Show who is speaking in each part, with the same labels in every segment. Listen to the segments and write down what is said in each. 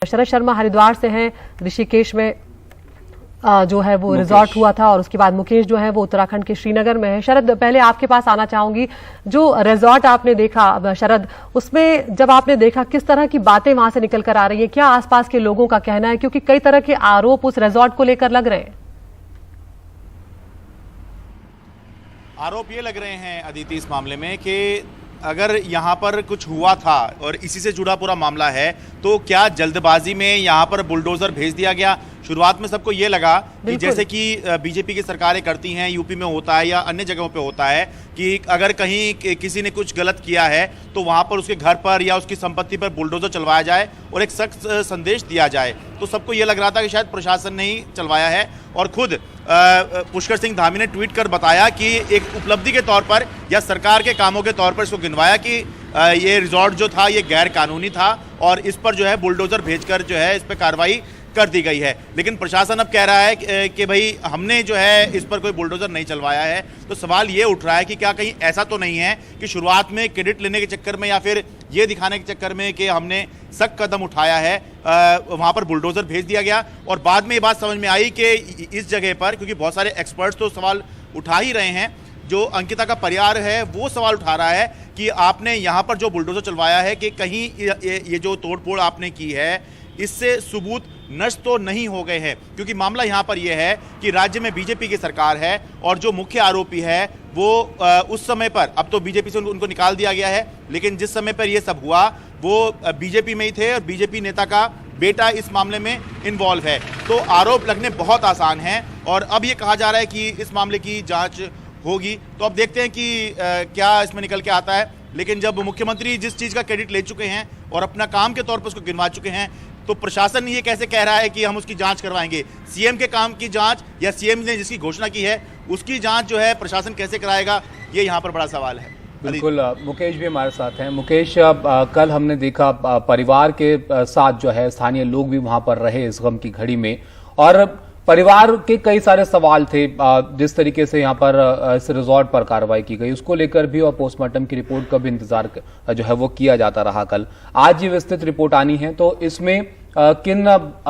Speaker 1: शरद शर्मा हरिद्वार से हैं, ऋषिकेश में जो है वो रिजॉर्ट हुआ था, और उसके बाद मुकेश जो है वो उत्तराखंड के श्रीनगर में है। शरद, पहले आपके पास आना चाहूंगी, जो रिजॉर्ट आपने देखा शरद, उसमें जब आपने देखा किस तरह की बातें वहां से निकल कर आ रही है, क्या आसपास के लोगों का कहना है, क्योंकि कई तरह के आरोप उस रिजॉर्ट को लेकर लग रहे हैं?
Speaker 2: आरोप ये लग रहे हैं अदिति इस मामले में कि अगर यहाँ पर कुछ हुआ था और इसी से जुड़ा पूरा मामला है, तो क्या जल्दबाजी में यहाँ पर बुलडोजर भेज दिया गया? शुरुआत में सबको ये लगा कि जैसे कि बीजेपी की सरकारें करती हैं, यूपी में होता है या अन्य जगहों पे होता है कि अगर कहीं किसी ने कुछ गलत किया है तो वहाँ पर उसके घर पर या उसकी संपत्ति पर बुलडोजर चलवाया जाए और एक सख्त संदेश दिया जाए। तो सबको ये लग रहा था कि शायद प्रशासन ने ही चलवाया है, और खुद पुष्कर सिंह धामी ने ट्वीट कर बताया कि एक उपलब्धि के तौर पर या सरकार के कामों के तौर पर इसको गिनवाया कि ये रिजॉर्ट जो था ये गैर कानूनी था और इस पर जो है बुलडोजर भेजकर जो है इस पर कार्रवाई कर दी गई है। लेकिन प्रशासन अब कह रहा है कि भाई हमने जो है इस पर कोई बुलडोजर नहीं चलवाया है। तो सवाल ये उठ रहा है कि क्या कहीं ऐसा तो नहीं है कि शुरुआत में क्रेडिट लेने के चक्कर में या फिर ये दिखाने के चक्कर में कि हमने सख्त कदम उठाया है वहां पर बुलडोजर भेज दिया गया, और बाद में ये बात समझ में आई कि इस जगह पर, क्योंकि बहुत सारे एक्सपर्ट्स तो सवाल उठा ही रहे हैं, जो अंकिता का परिवार है वो सवाल उठा रहा है कि आपने यहाँ पर जो बुलडोजर चलवाया है कि कहीं ये जो तोड़फोड़ आपने की है इससे सबूत नष्ट तो नहीं हो गए हैं। क्योंकि मामला यहाँ पर यह है कि राज्य में बीजेपी की सरकार है और जो मुख्य आरोपी है वो उस समय पर, अब तो बीजेपी से उनको निकाल दिया गया है, लेकिन जिस समय पर यह सब हुआ वो बीजेपी में ही थे और बीजेपी नेता का बेटा इस मामले में इन्वॉल्व है। तो आरोप लगने बहुत आसान है और अब ये कहा जा रहा है कि इस मामले की जांच होगी। तो अब देखते हैं कि क्या इसमें निकल के आता है। लेकिन जब मुख्यमंत्री जिस चीज़ का क्रेडिट ले चुके हैं और अपना काम के तौर पर उसको गिनवा चुके हैं, तो प्रशासन ये कैसे कह रहा है कि हम उसकी जांच करवाएंगे? सीएम के काम की जांच या सीएम ने जिसकी घोषणा की है उसकी जांच जो है प्रशासन कैसे कराएगा, ये यहाँ पर बड़ा सवाल है।
Speaker 3: बिल्कुल, मुकेश भी हमारे साथ हैं। मुकेश, कल हमने देखा परिवार के साथ जो है स्थानीय लोग भी वहां पर रहे इस गम की घड़ी में, और परिवार के कई सारे सवाल थे जिस तरीके से यहाँ पर इस रिजॉर्ट पर कार्रवाई की गई उसको लेकर भी, और पोस्टमार्टम की रिपोर्ट का भी इंतजार जो है वो किया जाता रहा। कल आज ये विस्तृत रिपोर्ट आनी है, तो इसमें किन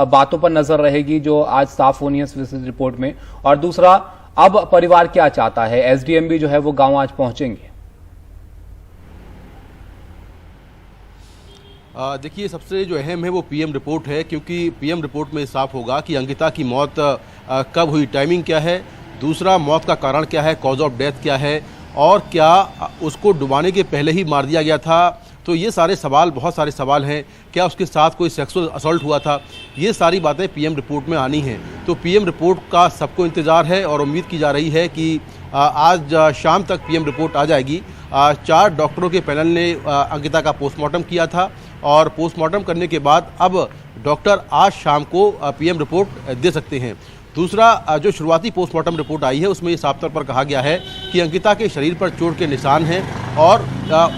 Speaker 3: बातों पर नजर रहेगी जो आज साफ होनी है इस विस्तृत रिपोर्ट में? और दूसरा, अब परिवार क्या चाहता है? एसडीएम भी जो है वो गांव आज पहुंचेंगे?
Speaker 4: देखिए, सबसे जो अहम है वो पीएम रिपोर्ट है, क्योंकि पीएम रिपोर्ट में साफ होगा कि अंकिता की मौत कब हुई, टाइमिंग क्या है, दूसरा मौत का कारण क्या है, कॉज ऑफ डेथ क्या है, और क्या उसको डुबाने के पहले ही मार दिया गया था। तो ये सारे सवाल, बहुत सारे सवाल हैं। क्या उसके साथ कोई सेक्सुअल असॉल्ट हुआ था? ये सारी बातें पीएम रिपोर्ट में आनी हैं। तो पीएम रिपोर्ट का सबको इंतज़ार है और उम्मीद की जा रही है कि आज शाम तक पीएम रिपोर्ट आ जाएगी। 4 डॉक्टरों के पैनल ने अंकिता का पोस्टमार्टम किया था और पोस्टमार्टम करने के बाद अब डॉक्टर आज शाम को पीएम रिपोर्ट दे सकते हैं। दूसरा, जो शुरुआती पोस्टमार्टम रिपोर्ट आई है उसमें ये साफ तौर पर कहा गया है कि अंकिता के शरीर पर चोट के निशान हैं और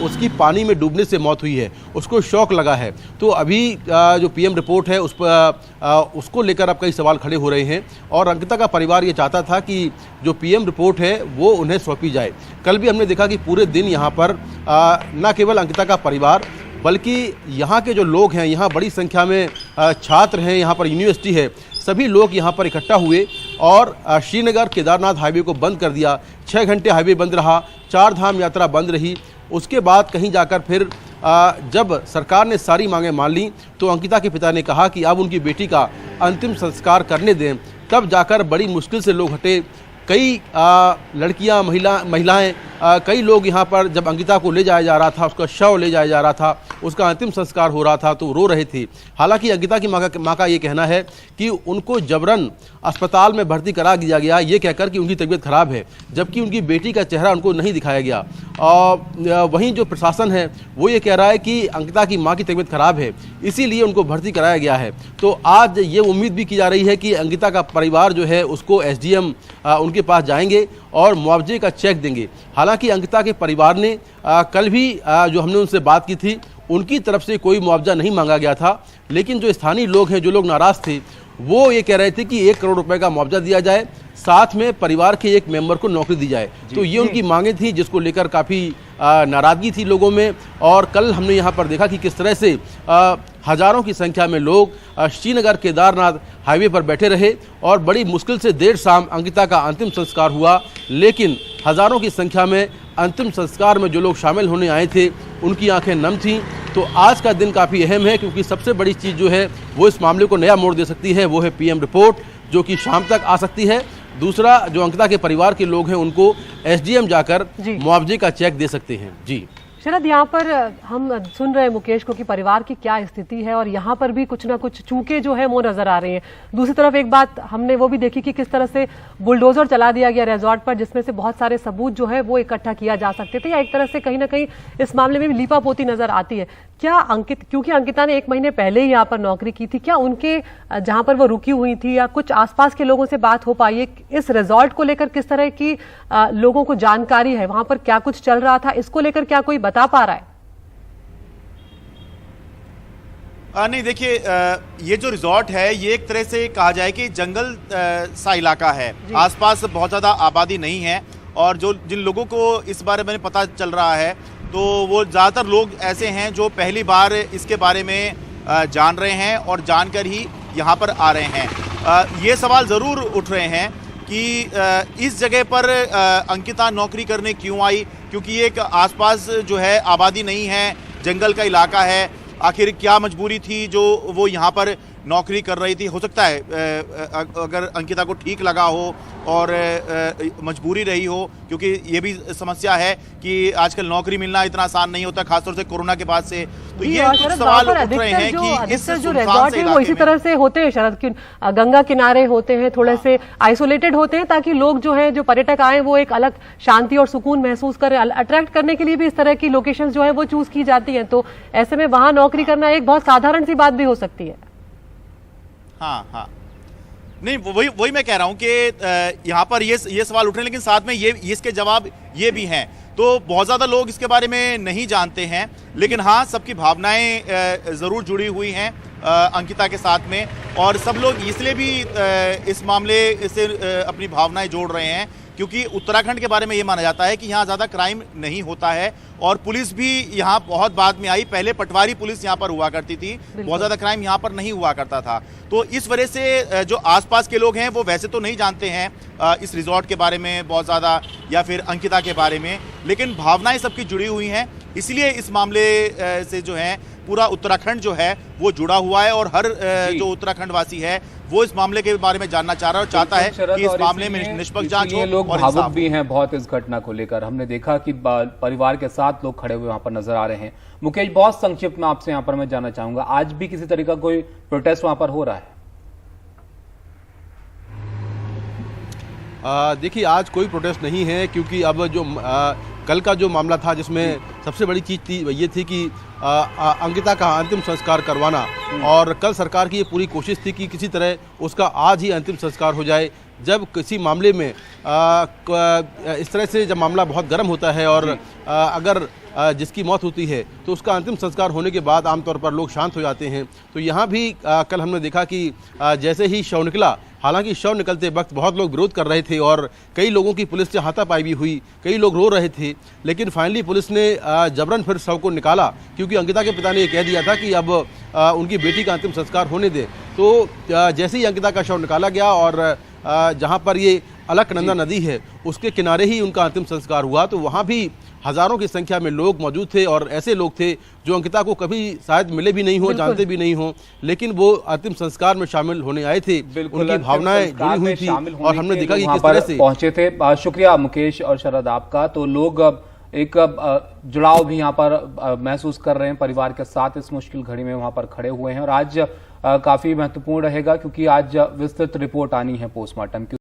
Speaker 4: उसकी पानी में डूबने से मौत हुई है, उसको शॉक लगा है। तो अभी जो पीएम रिपोर्ट है उस पर उसको लेकर अब कई सवाल खड़े हो रहे हैं और अंकिता का परिवार ये चाहता था कि जो पीएम रिपोर्ट है वो उन्हें सौंपी जाए। कल भी हमने देखा कि पूरे दिन यहाँ पर न केवल अंकिता का परिवार बल्कि यहाँ के जो लोग हैं, यहाँ बड़ी संख्या में छात्र हैं, यहाँ पर यूनिवर्सिटी है, सभी लोग यहाँ पर इकट्ठा हुए और श्रीनगर केदारनाथ हाईवे को बंद कर दिया। 6 घंटे हाईवे बंद रहा, 4 धाम यात्रा बंद रही। उसके बाद कहीं जाकर फिर जब सरकार ने सारी मांगें मान ली तो अंकिता के पिता ने कहा कि अब उनकी बेटी का अंतिम संस्कार करने दें। तब जाकर बड़ी मुश्किल से लोग हटे। कई लड़कियां, महिलाएं, कई लोग यहाँ पर जब अंकिता को ले जाया जा रहा था, उसका शव ले जाया जा रहा था, उसका अंतिम संस्कार हो रहा था, तो रो रहे थे। हालांकि अंकिता की माँ का ये कहना है कि उनको जबरन अस्पताल में भर्ती करा दिया गया, ये कहकर कि उनकी तबीयत खराब है, जबकि उनकी बेटी का चेहरा उनको नहीं दिखाया गया। और वहीं जो प्रशासन है वो ये कह रहा है कि अंकिता की माँ की तबीयत खराब है, इसीलिए उनको भर्ती कराया गया है। तो आज ये उम्मीद भी की जा रही है कि अंकिता का परिवार जो है उसको एसडीएम उनके पास जाएंगे और मुआवजे का चेक देंगे। हालांकि अंकिता के परिवार ने कल भी जो हमने उनसे बात की थी, उनकी तरफ से कोई मुआवजा नहीं मांगा गया था, लेकिन जो स्थानीय लोग हैं, जो लोग नाराज थे, वो ये कह रहे थे कि 1 करोड़ रुपए का मुआवजा दिया जाए, साथ में परिवार के एक मेंबर को नौकरी दी जाए। तो ये उनकी मांगे थी, जिसको लेकर काफ़ी नाराजगी थी लोगों में। और कल हमने यहाँ पर देखा कि किस तरह से हजारों की संख्या में लोग श्रीनगर केदारनाथ हाईवे पर बैठे रहे और बड़ी मुश्किल से देर शाम अंकिता का अंतिम संस्कार हुआ। लेकिन हजारों की संख्या में अंतिम संस्कार में जो लोग शामिल होने आए थे उनकी आंखें नम थीं। तो आज का दिन काफ़ी अहम है, क्योंकि सबसे बड़ी चीज़ जो है वो इस मामले को नया मोड़ दे सकती है, वो है पीएम रिपोर्ट, जो कि शाम तक आ सकती है। दूसरा, जो अंकिता के परिवार के लोग हैं उनको एसडीएम जाकर मुआवजे का चेक दे सकते हैं। जी
Speaker 1: शरद, यहाँ पर हम सुन रहे हैं मुकेश को कि परिवार की क्या स्थिति है और यहाँ पर भी कुछ ना कुछ चूकें जो है वो नजर आ रही हैं। दूसरी तरफ एक बात हमने वो भी देखी कि किस तरह से बुलडोजर चला दिया गया रिजॉर्ट पर, जिसमें से बहुत सारे सबूत जो है वो इकट्ठा किया जा सकते थे, या एक तरह से कहीं ना कहीं इस मामले में भी लीपापोती नजर आती है। क्या क्योंकि अंकिता ने 1 महीने पहले ही यहाँ पर नौकरी की थी, क्या उनके जहां पर वो रुकी हुई थी या कुछ आसपास के लोगों से बात हो पाई है? इस रिजॉर्ट को लेकर किस तरह की लोगों को जानकारी है, वहां पर क्या कुछ चल रहा था, इसको लेकर क्या कोई बता पा रहा है?
Speaker 2: नहीं, देखिए, ये जो रिजॉर्ट है ये एक तरह से कहा जाए कि जंगल सा इलाका है, आसपास बहुत ज़्यादा आबादी नहीं है। और जिन लोगों को इस बारे में पता चल रहा है तो वो ज़्यादातर लोग ऐसे हैं जो पहली बार इसके बारे में जान रहे हैं और जानकर ही यहाँ पर आ रहे हैं। ये सवाल ज़रूर उठ रहे हैं कि इस जगह पर अंकिता नौकरी करने क्यों आई, क्योंकि एक आसपास जो है आबादी नहीं है, जंगल का इलाका है। आखिर क्या मजबूरी थी जो वो यहाँ पर नौकरी कर रही थी? हो सकता है अगर अंकिता को ठीक लगा हो और मजबूरी रही हो, क्योंकि ये भी समस्या है कि आजकल नौकरी मिलना इतना आसान नहीं होता, खासतौर से कोरोना के बाद से। तो ये कुछ सवाल उठ रहे हैं कि इस
Speaker 1: जो रिजॉर्ट है वो इसी तरह से होते हैं शरद, कि गंगा किनारे होते हैं, थोड़े से आइसोलेटेड होते हैं, ताकि लोग जो है, जो पर्यटक आए, वो एक अलग शांति और सुकून महसूस करें। अट्रैक्ट करने के लिए भी इस तरह की लोकेशन जो है वो चूज की जाती है। तो ऐसे में वहां नौकरी करना एक बहुत साधारण सी बात भी हो सकती है।
Speaker 2: हाँ, नहीं, वही मैं कह रहा हूं कि यहाँ पर ये सवाल उठ रहे हैं, लेकिन साथ में ये इसके जवाब ये भी हैं। तो बहुत ज़्यादा लोग इसके बारे में नहीं जानते हैं, लेकिन हाँ, सबकी भावनाएं ज़रूर जुड़ी हुई हैं अंकिता के साथ में, और सब लोग इसलिए भी इस मामले से अपनी भावनाएं जोड़ रहे हैं क्योंकि उत्तराखंड के बारे में ये माना जाता है कि यहाँ ज़्यादा क्राइम नहीं होता है, और पुलिस भी यहाँ बहुत बाद में आई। पहले पटवारी पुलिस यहाँ पर हुआ करती थी, बहुत ज़्यादा क्राइम यहाँ पर नहीं हुआ करता था। तो इस वजह से जो आसपास के लोग हैं वो वैसे तो नहीं जानते हैं इस रिजॉर्ट के बारे में बहुत ज़्यादा, या फिर अंकिता के बारे में, लेकिन भावनाएं सबकी जुड़ी हुई हैं। इसलिए इस मामले से जो है पूरा उत्तराखंड जो है वो जुड़ा हुआ है, और हर जो उत्तराखंड वासी है वो इस मामले के बारे में जानना चाह रहा है और चाहता है कि इस मामले में निष्पक्ष जांच हो।
Speaker 3: लोग
Speaker 2: और
Speaker 3: भावुक भी हैं बहुत इस घटना को लेकर। हमने देखा कि परिवार के साथ लोग खड़े हुए वहां पर नजर आ रहे हैं। मुकेश, बहुत संक्षिप्त में आपसे यहाँ पर मैं जानना चाहूंगा, आज भी किसी तरह का कोई प्रोटेस्ट वहां पर हो रहा है?
Speaker 4: देखिए, आज कोई प्रोटेस्ट नहीं है, क्योंकि अब जो कल का जो मामला था जिसमें सबसे बड़ी चीज़ थी ये थी कि अंकिता का अंतिम संस्कार करवाना, और कल सरकार की ये पूरी कोशिश थी कि किसी तरह उसका आज ही अंतिम संस्कार हो जाए। जब किसी मामले में इस तरह से जब मामला बहुत गर्म होता है और अगर जिसकी मौत होती है तो उसका अंतिम संस्कार होने के बाद आमतौर पर लोग शांत हो जाते हैं। तो यहाँ भी कल हमने देखा कि जैसे ही शव निकला, हालांकि शव निकलते वक्त बहुत लोग विरोध कर रहे थे और कई लोगों की पुलिस से हाथापाई भी हुई, कई लोग रो रहे थे, लेकिन फाइनली पुलिस ने जबरन फिर शव को निकाला, क्योंकि अंकिता के पिता ने ये कह दिया था कि अब उनकी बेटी का अंतिम संस्कार होने दें। तो जैसे ही अंकिता का शव निकाला गया और जहाँ पर ये अलकनंदा नदी है उसके किनारे ही उनका अंतिम संस्कार हुआ, तो वहाँ भी हजारों की संख्या में लोग मौजूद थे, और ऐसे लोग थे जो अंकिता को कभी शायद मिले भी नहीं हो, जानते भी नहीं हो, लेकिन वो अंतिम संस्कार में शामिल होने आए थे। उनकी भावनाएं जुड़ी हुई थी और हमने देखा कि किस तरह से
Speaker 3: पहुंचे थे। शुक्रिया मुकेश और शरद आपका। तो लोग एक जुड़ाव भी यहाँ पर महसूस कर रहे हैं परिवार के साथ, इस मुश्किल घड़ी में वहां पर खड़े हुए हैं। और आज काफी महत्वपूर्ण रहेगा क्योंकि आज विस्तृत रिपोर्ट आनी है पोस्टमार्टम की।